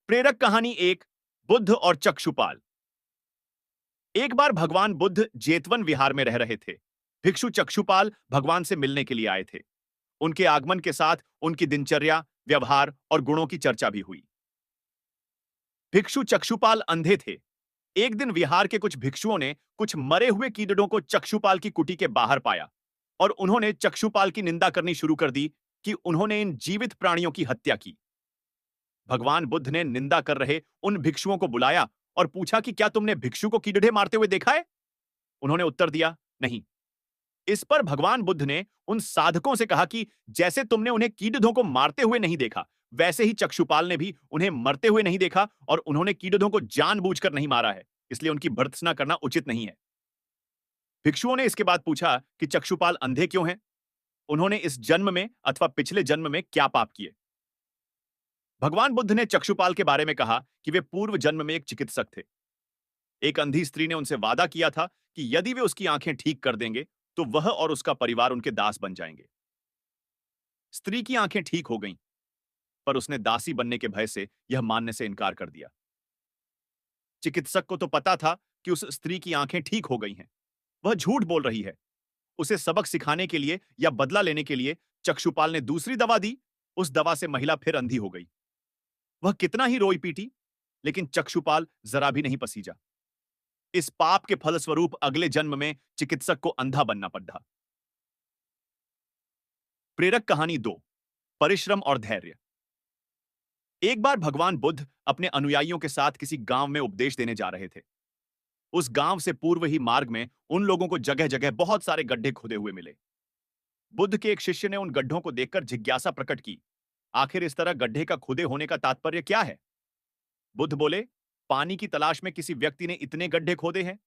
प्रेरक कहानी एक। बुद्ध और चक्षुपाल। एक बार भगवान बुद्ध जेतवन विहार में रह रहे थे। भिक्षु चक्षुपाल भगवान से मिलने के लिए आए थे। उनके आगमन के साथ उनकी दिनचर्या, व्यवहार और गुणों की चर्चा भी हुई। भिक्षु चक्षुपाल अंधे थे। एक दिन विहार के कुछ भिक्षुओं ने कुछ मरे हुए कीड़ों को चक्षुपाल की कुटी के बाहर पाया और उन्होंने चक्षुपाल की निंदा करनी शुरू कर दी कि उन्होंने इन जीवित प्राणियों की हत्या की। भगवान बुद्ध ने निंदा कर रहे उन भिक्षुओं को बुलाया और पूछा कि क्या तुमने भिक्षु को कीड़े मारते हुए देखा है? उन्होंने उत्तर दिया, नहीं। इस पर भगवान बुद्ध ने उन साधकों से कहा कि जैसे तुमने उन्हें कीड़ों को मारते हुए नहीं देखा, वैसे ही चक्षुपाल ने भी उन्हें मरते हुए नहीं देखा और उन्होंने कीड़ों को जानबूझकर नहीं मारा है, इसलिए उनकी भर्त्सना करना उचित नहीं है। भिक्षुओं ने इसके बाद पूछा कि चक्षुपाल अंधे क्यों हैं? उन्होंने इस जन्म में अथवा पिछले जन्म में क्या पाप किए? भगवान बुद्ध ने चक्षुपाल के बारे में कहा कि वे पूर्व जन्म में एक चिकित्सक थे। एक अंधी स्त्री ने उनसे वादा किया था कि यदि वे उसकी आंखें ठीक कर देंगे तो वह और उसका परिवार उनके दास बन जाएंगे। स्त्री की आंखें ठीक हो गईं, पर उसने दासी बनने के भय से यह मानने से इनकार कर दिया। चिकित्सक को तो पता था कि उस स्त्री की आंखें ठीक हो गई हैं। वह झूठ बोल रही है। उसे सबक सिखाने के लिए या बदला लेने के लिए चक्षुपाल ने दूसरी दवा दी। उस दवा से महिला फिर अंधी हो गई। वह कितना ही रोई पीटी, लेकिन चक्षुपाल जरा भी नहीं पसीजा। इस पाप के फलस्वरूप अगले जन्म में चिकित्सक को अंधा बनना पड़ा। प्रेरक कहानी दो। परिश्रम और धैर्य। एक बार भगवान बुद्ध अपने अनुयायियों के साथ किसी गांव में उपदेश देने जा रहे थे। उस गांव से पूर्व ही मार्ग में उन लोगों को जगह जगह बहुत सारे गड्ढे खोदे हुए मिले। बुद्ध के एक शिष्य ने उन गड्ढों को देखकर जिज्ञासा प्रकट की, आखिर इस तरह गड्ढे का खुदे होने का तात्पर्य क्या है? बुद्ध बोले, पानी की तलाश में किसी व्यक्ति ने इतने गड्ढे खोदे हैं।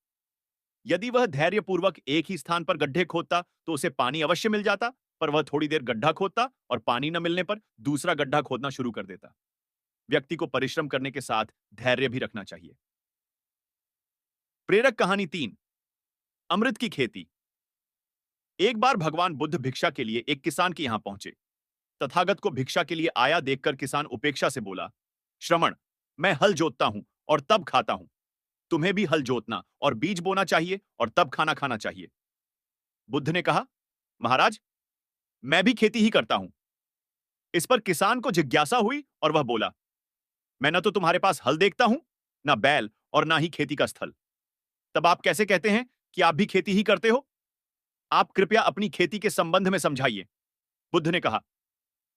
यदि वह धैर्यपूर्वक एक ही स्थान पर गड्ढे खोदता तो उसे पानी अवश्य मिल जाता, पर वह थोड़ी देर गड्ढा खोदता और पानी न मिलने पर दूसरा गड्ढा खोदना शुरू कर देता। व्यक्ति को परिश्रम करने के साथ धैर्य भी रखना चाहिए। प्रेरक कहानी तीन। अमृत की खेती। एक बार भगवान बुद्ध भिक्षा के लिए एक किसान के यहां पहुंचे। तथागत को भिक्षा के लिए आया देखकर किसान उपेक्षा से बोला, श्रमण, मैं हल जोतता हूं और तब खाता हूं। तुम्हें भी हल जोतना और बीज बोना चाहिए और तब खाना खाना चाहिए। बुद्ध ने कहा, महाराज, मैं भी खेती ही करता हूं। इस पर किसान को जिज्ञासा हुई और वह बोला, मैं न तो तुम्हारे पास हल देखता हूं, न बैल और ना ही खेती का स्थल। तब आप कैसे कहते हैं कि आप भी खेती ही करते हो? आप कृपया अपनी खेती के संबंध में समझाइए। बुद्ध ने कहा,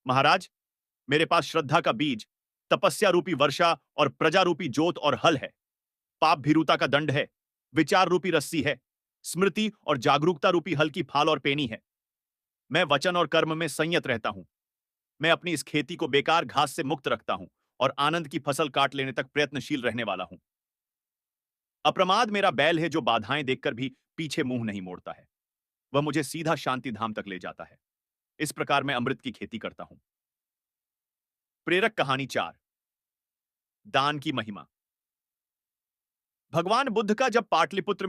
महाराज, मेरे पास श्रद्धा का बीज, तपस्या रूपी वर्षा और प्रजा रूपी जोत और हल है। पाप भीरुता का दंड है, विचार रूपी रस्सी है, स्मृति और जागरूकता रूपी हल की फाल और पेनी है। मैं वचन और कर्म में संयत रहता हूं। मैं अपनी इस खेती को बेकार घास से मुक्त रखता हूं और आनंद की फसल काट लेने तक प्रयत्नशील रहने वाला हूं। अप्रमाद मेरा बैल है जो बाधाएं देखकर भी पीछे मुंह नहीं मोड़ता है। वह मुझे सीधा शांति धाम तक ले जाता है। इस प्रकार मैं अमृत की खेती करता हूं। प्रेरक कहानी चार। दान की महिमा। भगवान बुद्ध का जब पाटलिपुत्र